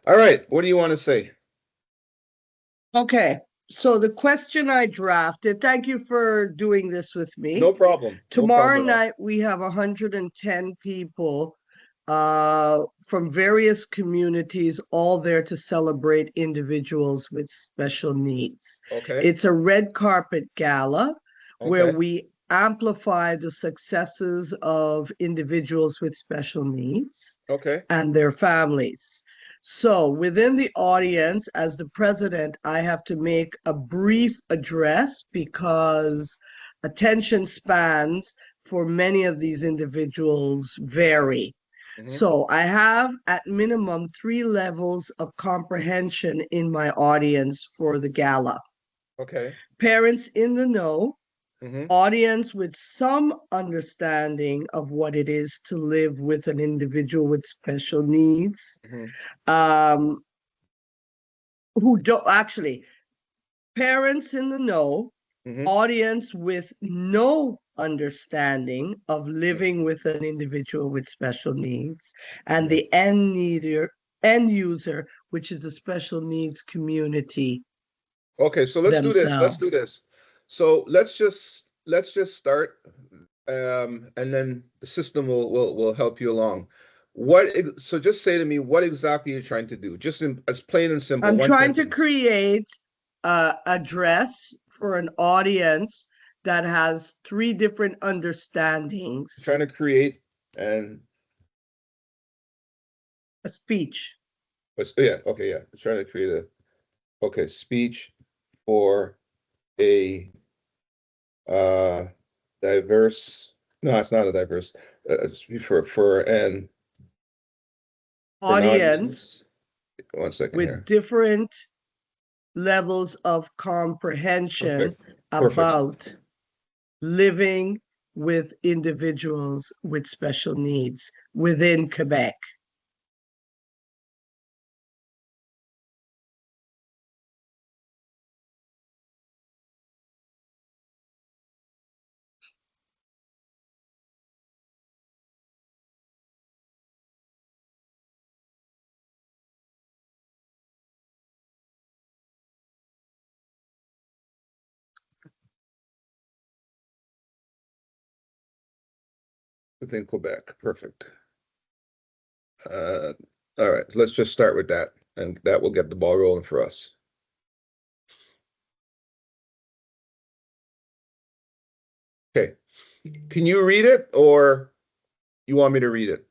All right, what do you want to say? Okay, so the question I drafted, thank you for doing this with me. No problem. No Tomorrow problem at all. night, we have 110 people from various communities, all there to celebrate individuals with special needs. Okay. It's a red carpet gala where Okay. we amplify the successes of individuals with special needs Okay. and their families. So within the audience, as the president, I have to make a brief address because attention spans for many of these individuals vary. Mhm. So I have at minimum 3 levels of comprehension in my audience for the gala. Okay. Parents in the know, Mhm. audience with some understanding of what it is to live with an individual with special needs, Mhm. um, who don't actually, parents in the know, Mhm. audience with no understanding of living with an individual with special needs, and Mhm. the end user, which is the special needs community Okay, so let's do this. Let's do themselves. this. So let's just start, and then the system will help you along. So just say to me what exactly you're trying to do. Just as plain and simple, I'm one trying to sentence. create a dress for an audience that has 3 different Trying understandings. to create and A speech. yeah, okay, yeah. Trying to create a speech for a uh diverse, no, it's not a diverse, for an Audience audience. One second with here. different levels of comprehension Perfect. Perfect. about living with individuals with special needs within Quebec. Within Quebec. Perfect. Uh, all right, let's just start with that, and that will get the ball rolling for us. Okay. Can you read it, or you want me to read it?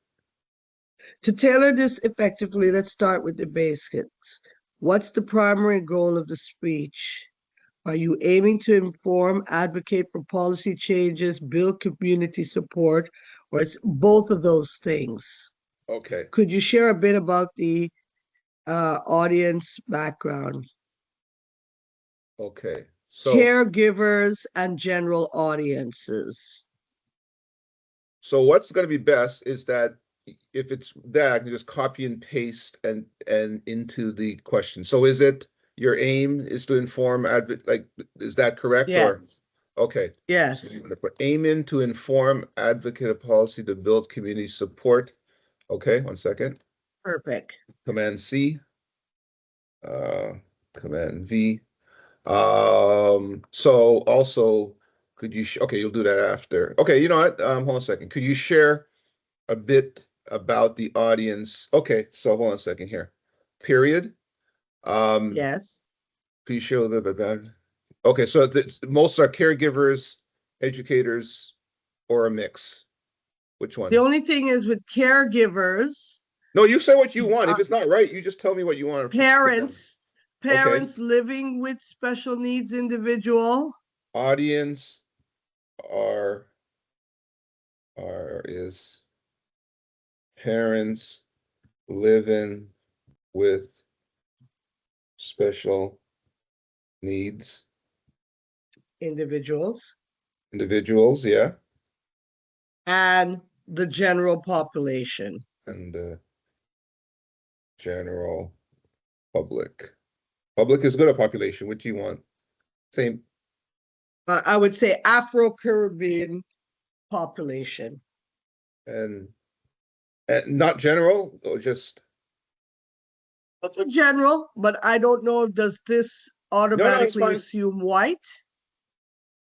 To tailor this effectively, let's start with the basics. What's the primary goal of the speech? Are you aiming to inform, advocate for policy changes, build community support, or it's both of those things? Okay. Could you share a bit about the audience background? Okay. Caregivers and general audiences. So what's going to be best is that if it's that, I can just copy and paste and into the question. So is it your aim is to inform like, is that correct? Or Yes. okay. So you're Yes. going to put aim in to inform, advocate a policy to build community support. Okay, one second. Perfect. Command C, uh, Command V. So also, could you, okay, you'll do that after. Okay, you know what? Hold on a second. Could you share a bit about the audience? Okay, so hold on a second here. Period. Um, Yes. could you share a little bit about it? Okay, so most are caregivers, educators, or a mix. Which The one? only thing is with caregivers, No, you say what you want. uh, If it's not right, you just tell me what you want to put down. parents, Okay. parents living with special needs individual, Audience are is parents living with special needs individuals, individuals, yeah, and the general population. and general public. Public is good at population. What do you want? Same. I would say Afro-Caribbean population. And not general, or just It's a general, but I don't know, does this No, no, it's automatically fine. assume white?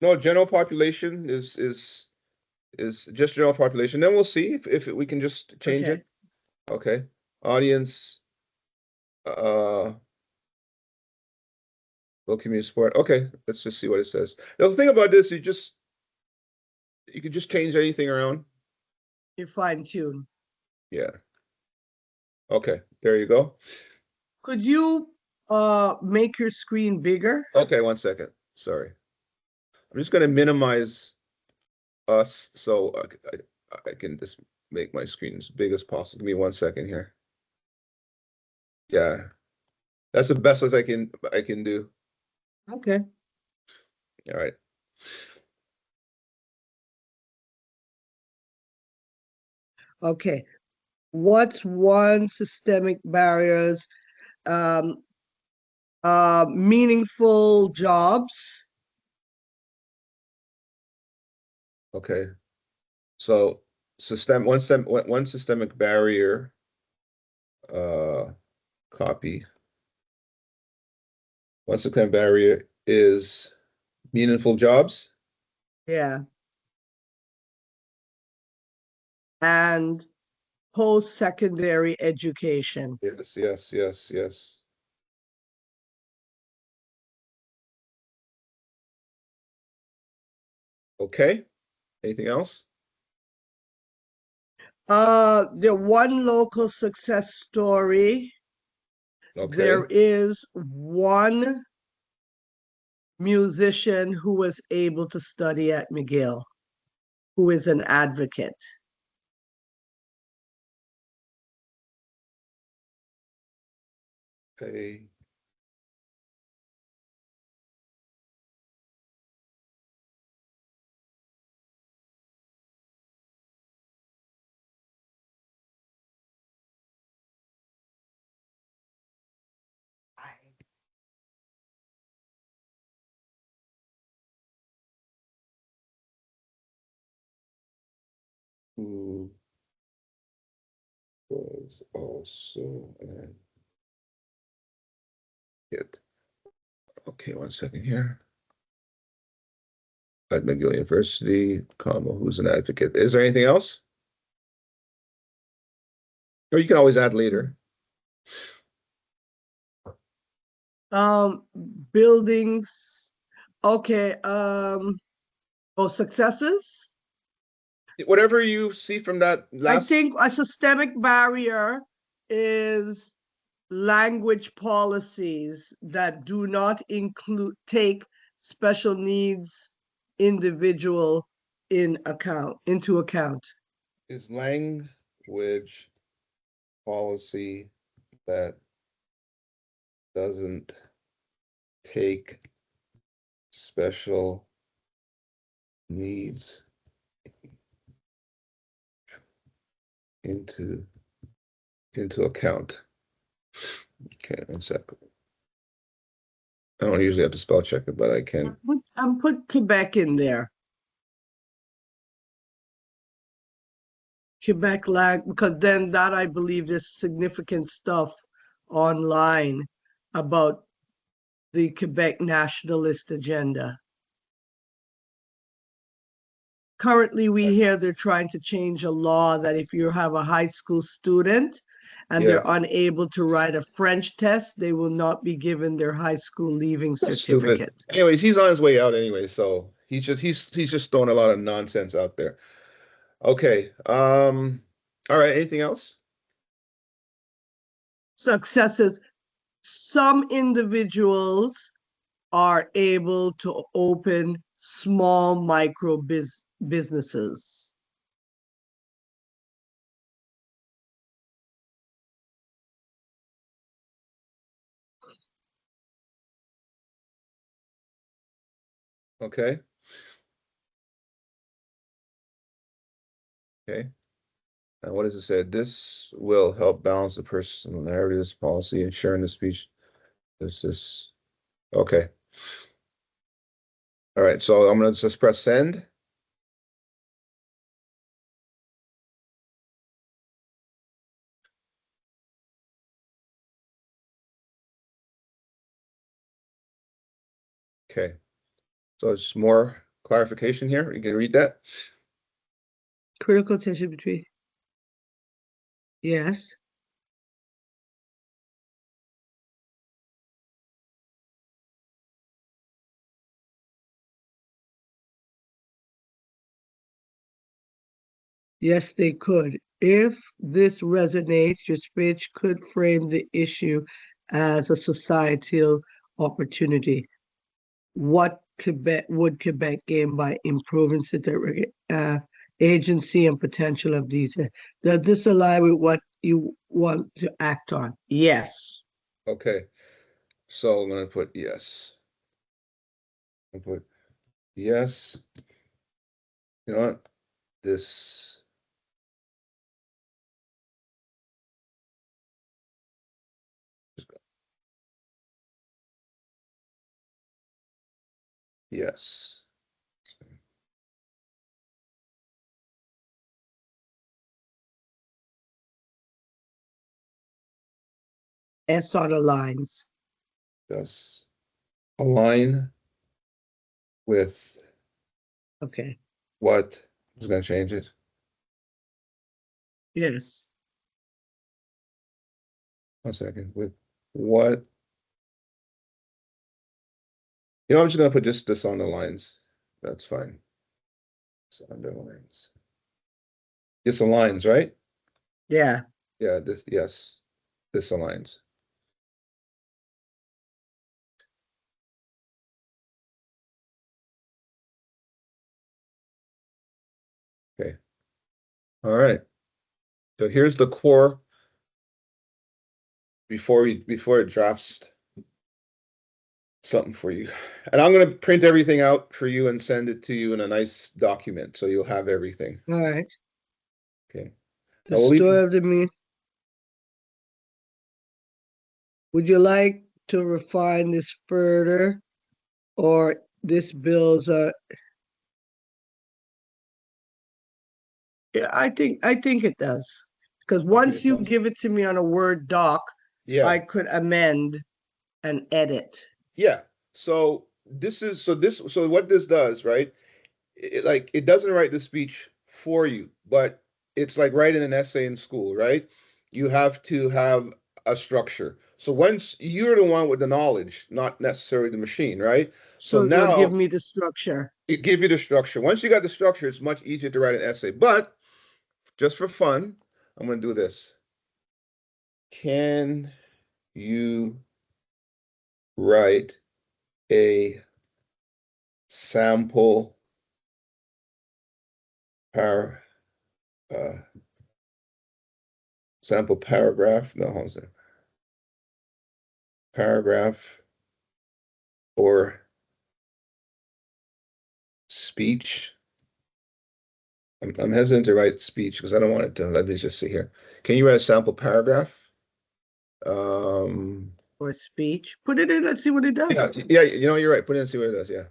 No, general population is just general population. Then we'll see if we can just change Okay. it. Okay. Audience, uh, low community support. Okay, let's just see what it says. The thing about this, you could just change anything around. You fine tune. Yeah. Okay, there you go. Could you make your screen bigger? Okay, 1 second. Sorry. I'm just gonna minimize us so I can just make my screen as big as possible. Give me 1 second here. Yeah, that's the best as I can do. Okay. All right. Okay. What's one systemic barriers? Um, Meaningful jobs. Okay. So one systemic barrier, uh copy. One systemic barrier is meaningful jobs. Yeah. And post-secondary education. Yes, yes, yes, yes. Okay. Anything else? The one local success story. Okay. There is one musician who was able to study at McGill, who is an advocate. Okay. Who was also an it. Okay, 1 second here. At McGill University, comma, who's an advocate. Is there anything else? Or you can always add later. Um, Buildings. Okay. Successes. Whatever you see from that I last, think a systemic barrier is language policies that do not include take special needs individual into account. is language policy that doesn't take special needs into account. Okay, 1 second. I don't usually have to spell check it, but I can. Put Quebec in there. Quebec lag, because then that I believe there's significant stuff online about the Quebec nationalist agenda. Currently, we hear they're trying to change a law that if you have a high school student and Yeah, they're unable to write a French test, they will not be given their high school leaving that's stupid. certificate. Anyways, he's on his way out anyway, so he's just throwing a lot of nonsense out there. Okay. All right, anything else? Successes. Some individuals are able to open small businesses. Okay. Okay. And what does it say? This will help balance the personal narratives policy, ensuring the speech. This is okay. All right, so I'm gonna just press send. Okay. So it's more clarification here. You can read that. Critical tension between. Yes. Yes, they could. If this resonates, your speech could frame the issue as a societal opportunity. What Quebec gain by improving city agency and potential of these? Does this align with what you want to act on? Yes. Okay. So I'm gonna put yes. I'll put yes. You know what? This yes. S on the lines. Does align with Okay. what? I was gonna change it. Yes. 1 second. With what? You know, I'm just gonna put just this on the lines. That's fine. It's underlines. This aligns, right? Yeah. Yeah, this yes. This aligns. Okay. All right. So here's the core before it drafts something for you. And I'm gonna print everything out for you and send it to you in a nice document so you'll have everything. All right. Okay. The I will leave. story of the mean. Would you like to refine this further, or this builds a? Yeah, I think it does. Because Okay, once it you does. give it to me on a Word doc, Yeah. I could amend and edit. Yeah. So so what this does, right? Like it doesn't write the speech for you, but it's like writing an essay in school, right? You have to have a structure. So once you're the one with the knowledge, not necessarily the machine, right? So So it will give now me the structure. it give you the structure. Once you got the structure, it's much easier to write an essay. But just for fun, I'm going to do this. Can you write a sample par uh, sample paragraph? No, how's it? Paragraph or speech? I'm hesitant to write speech because I don't want it to. Let me just see here. Can you write a sample paragraph? Um, Or speech. Put it in, let's see what it yeah, does. yeah, you know, you're right. Put it in and see what it does. Yeah.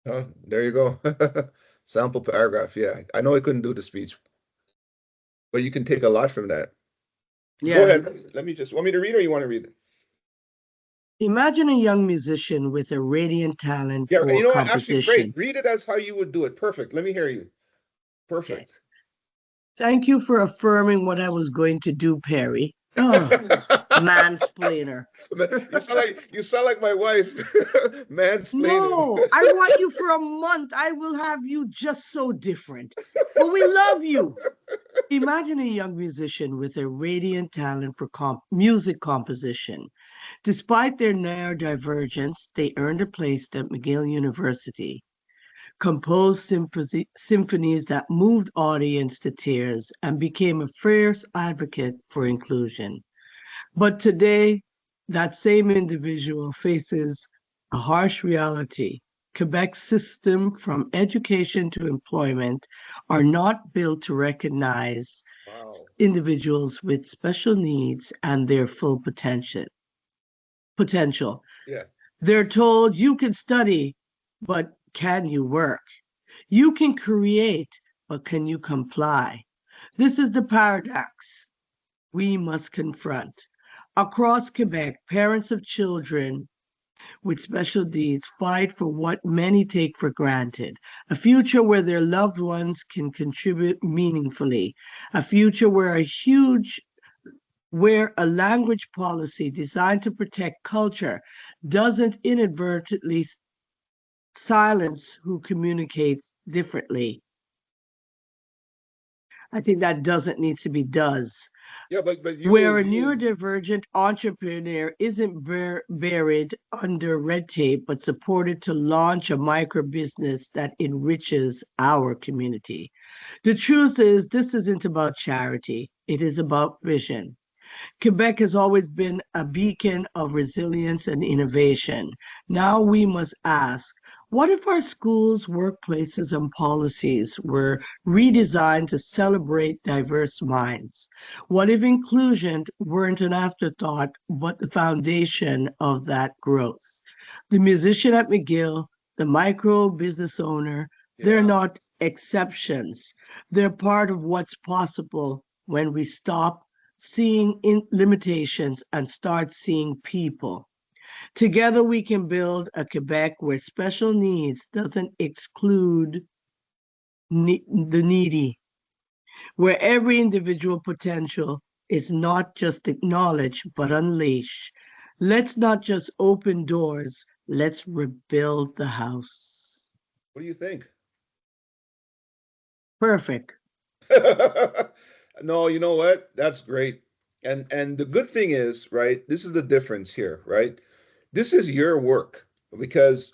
Oh, there you go. Sample paragraph. Yeah. I know I couldn't do the speech, but you can take a lot from that. Go Yeah. ahead. Let me just, want me to read or you want to read it? Imagine a young musician with a radiant talent Yeah, you for know what? Actually, great. composition. Read it as how you would do it. Perfect. Let me hear you. Okay. Perfect. Thank you for affirming what I was going to do, Perry. Oh, mansplainer. You sound like my wife. Mansplaining. No, I want you for a month. I will have you just so different. But we love you. Imagine a young musician with a radiant talent for music composition. Despite their neurodivergence, they earned a place at McGill University, composed symphonies that moved audience to tears, and became a fierce advocate for inclusion. But today, that same individual faces a harsh reality. Quebec's system, from education to employment, are not built to recognize Wow. individuals with special needs and their full potential. Yeah. They're told you can study, but can you work? You can create, but can you comply? This is the paradox. we must confront. Across Quebec, parents of children with special needs fight for what many take for granted, a future where their loved ones can contribute meaningfully, a future where a language policy designed to protect culture doesn't inadvertently silence who communicates differently. I think that doesn't need to be does. Yeah, but Where a neurodivergent entrepreneur isn't buried under red tape, but supported to launch a micro business that enriches our community. The truth is, this isn't about charity, it is about vision. Quebec has always been a beacon of resilience and innovation. Now we must ask, what if our schools, workplaces, and policies were redesigned to celebrate diverse minds? What if inclusion weren't an afterthought, but the foundation of that growth? The musician at McGill, the micro business owner, they're yeah. not exceptions. They're part of what's possible when we stop seeing limitations and start seeing people. Together, we can build a Quebec where special needs doesn't exclude the needy, where every individual potential is not just acknowledged but unleashed. Let's not just open doors, let's rebuild the house. What do you think? Perfect. No, you know what? That's great. And the good thing is, right, this is the difference here, right? This is your work because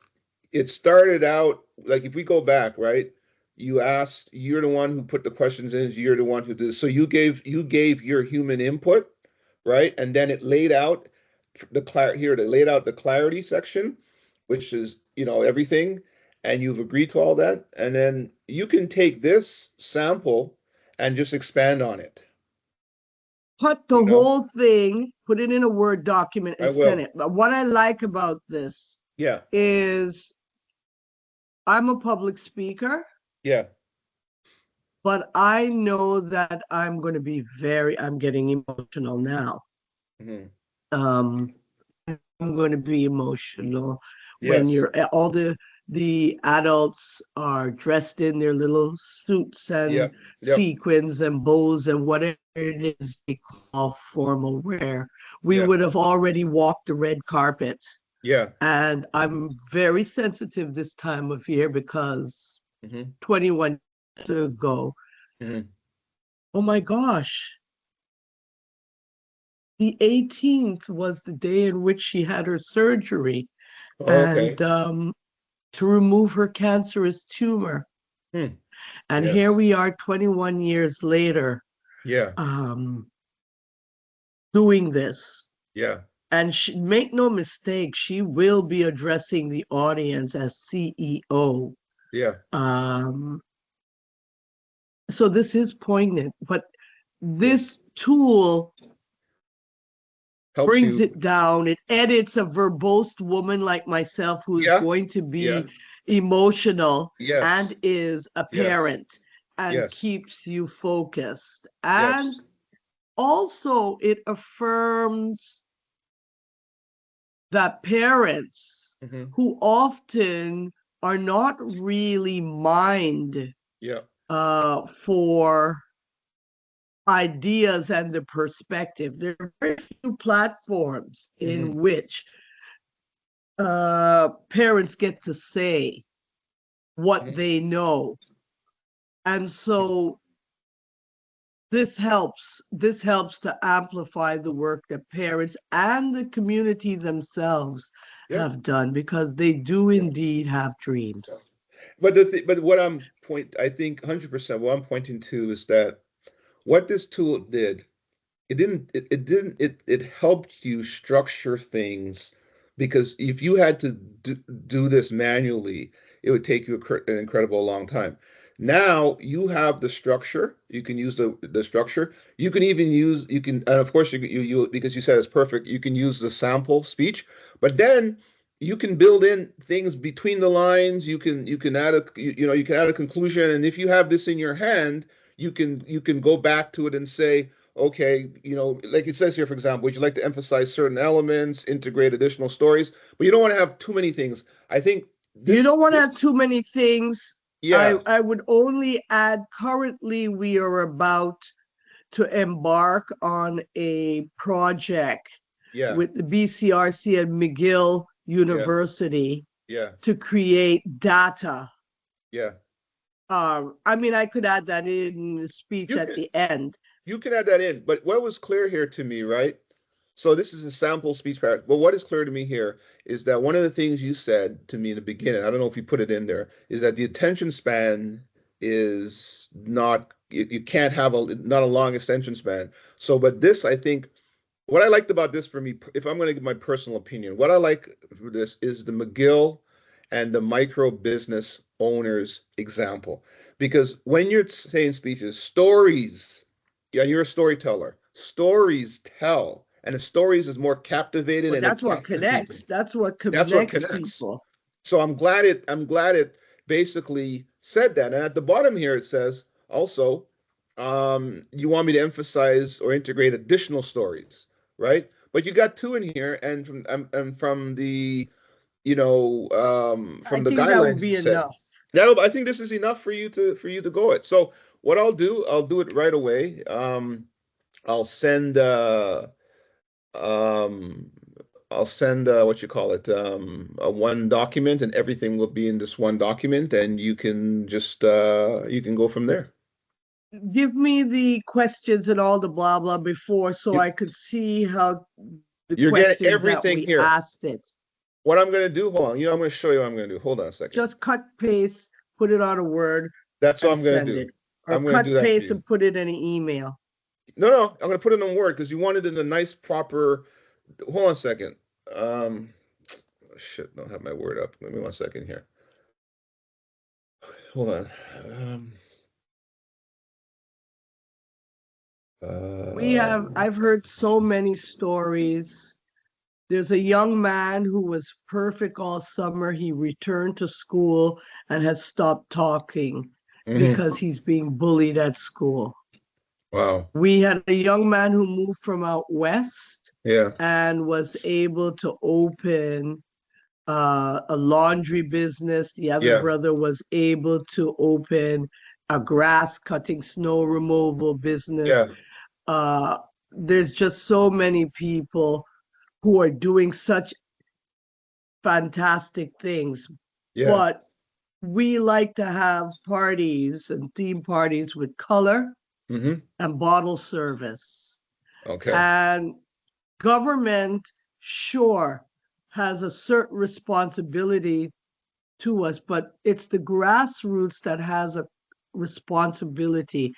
it started out like if we go back, right? You asked, you're the one who put the questions in, you're the one who did. So you gave your human input, right? And then it laid out they laid out the clarity section, which is, everything, and you've agreed to all that. And then you can take this sample and just expand on it, Put the you know? whole thing, put it in a Word document I and send will. it. But what I like about this Yeah. is I'm a public speaker, Yeah. but I know that I'm getting emotional now. Hmm. Um, I'm going to be emotional when Yes. you're all the adults are dressed in their little suits and Yep. Yep. sequins and bows and whatever it is they call formal wear. We Yeah. would have already walked the red carpet. Yeah. And I'm very sensitive this time of year because Hmm. 21 years ago, Hmm. oh my gosh, the 18th was the day in which she had her surgery Oh, and okay. to remove her cancerous tumor. Hmm. And here Yes. we are 21 years later Yeah. um, doing this. Yeah. And make no mistake, she will be addressing the audience as CEO. Yeah. Um, so this is poignant, but Yeah. this tool Helps brings you. it down. It edits a verbose woman like myself who is Yeah. going to Yeah. be emotional Yes. and is a Yes. parent and Yes. keeps you focused. And Yes. also, it affirms that parents Hmm. who often are not really mind Yeah. for ideas and the perspective. There are very few platforms in Hmm. which parents get to say what Hmm. they know. And so this helps to amplify the work that parents and the community themselves Yeah. have done because they do Yeah. indeed have Yeah. dreams. But what I think 100% what I'm pointing to is that what this tool did, it helped you structure things because if you had to do this manually, it would take you an incredible long time. Now you have the structure. You can use the structure. You can even use you can and of course you because you said it's perfect. You can use the sample speech, but then you can build in things between the lines. You can add you can add a conclusion, and if you have this in your hand, you can go back to it and say, okay, like it says here, for example, would you like to emphasize certain elements, integrate additional stories, but you don't want to have too many things. I think You this, don't want to this, have too many things. yeah, I would only add currently we are about to embark on a project yeah, with the BCRC and McGill yeah, University yeah, to create data. yeah. I mean, I could add that in the speech You at can the end. you can add that in, but what was clear here to me, right? So this is a sample speech paragraph. But what is clear to me here is that one of the things you said to me in the beginning, I don't know if you put it in there, is that the attention span is not, you can't have not a long attention span. So, but this, I think, what I liked about this for me, if I'm going to give my personal opinion, what I like for this is the McGill and the micro business owners example. Because when you're saying speeches, stories, yeah, you're a storyteller. Stories tell, and the stories is more captivating But and it that's what captures people. connects. That's what That's what connects connects. people. So I'm glad it basically said that. And at the bottom here it says also, you want me to emphasize or integrate additional stories, right? But you got two in here, and from the I from the think that would guidelines you be said enough. that'll I think this is enough for you to go it. So what I'll do it right away. I'll send um I'll send what you call it, a one document, and everything will be in this one document, and you can go from there. Give me the questions and all the blah blah before so You I could see how the you're getting questions that everything we here. asked it. What I'm gonna do, hold on, I'm gonna show you what I'm gonna do. Hold on a second. Just cut, paste, put it on a Word That's what and I'm gonna send do. it. Or I'm gonna do cut, that for paste, you. and put it in an email. No, I'm gonna put it in Word because you want it in a nice proper. Hold on a second. Um, shit, don't have my Word up. Give me 1 second here. Hold on. Um, uh, I've heard so many stories. There's a young man who was perfect all summer. He returned to school and has stopped talking mhm. because he's being bullied at school. Wow. We had a young man who moved from out west Yeah. and was able to open a laundry business. The other Yeah. brother was able to open a grass cutting, snow removal business. Yeah. Uh, there's just so many people who are doing such fantastic things. Yeah. But we like to have parties and theme parties with color Hmm. and bottle service. Okay. And government, sure, has a certain responsibility to us, but it's the grassroots that has a responsibility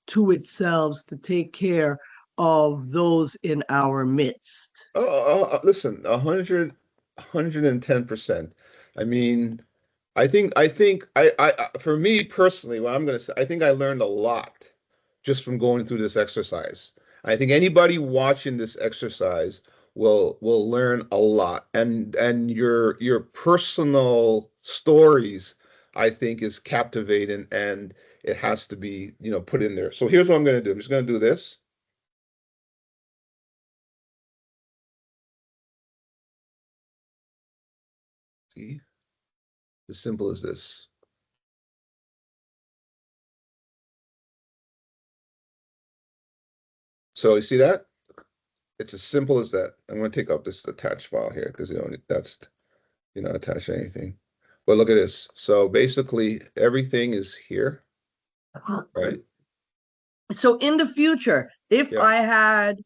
to itself to take care of those in our midst. Listen, 110%. I mean, for me personally, what I'm going to say, I think I learned a lot just from going through this exercise. I think anybody watching this exercise will learn a lot, and your personal stories, I think, is captivating, and it has to be, put in there. So here's what I'm going to do. I'm just going to do this. See, as simple as this. So you see that? It's as simple as that. I'm going to take out this attached file here because that's you're not attaching anything. But look at this. So basically, everything is here, right? So in the future, if Yeah. I had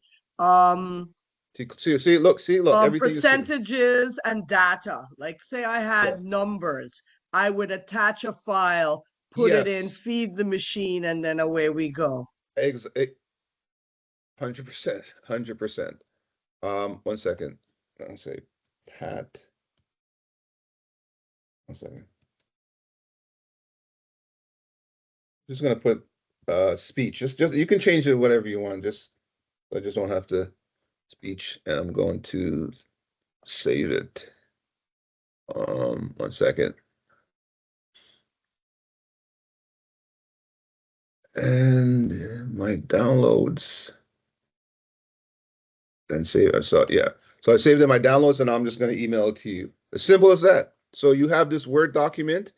See, look, everything is here. percentages and data, like say I Yeah. had numbers, I would attach a file, put it in, Yes. feed the machine, and then away we go. 100%. 100%. 1 second. I'll say Pat. 1 second. Just gonna put speech. Just you can change it whatever you want. I just don't have to speech, and I'm going to save it. 1 second. And my downloads. Then save it. So yeah. So I saved it in my downloads and I'm just going to email it to you. As simple as that. So you have this Word document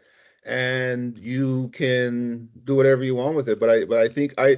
and you can do whatever you want with it. But I think I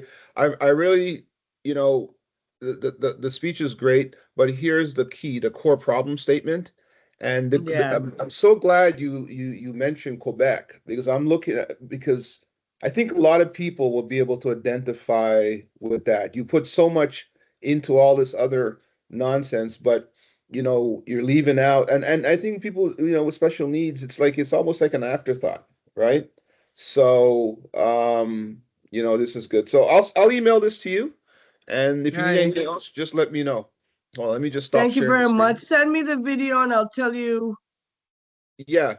really, you know, the speech is great, but here's the key, the core problem statement. And Yeah. I'm so glad you mentioned Quebec because I'm looking at because I think a lot of people will be able to identify with that. You put so much into all this other nonsense, but you're leaving out, and I think people, with special needs, it's like it's almost like an afterthought, right? So, this is good. So I'll email this to you, and if All you need right. anything else, just let me know. Well, let me just stop Thank you sharing the very much. screen. Send me the video and I'll tell you. Yeah,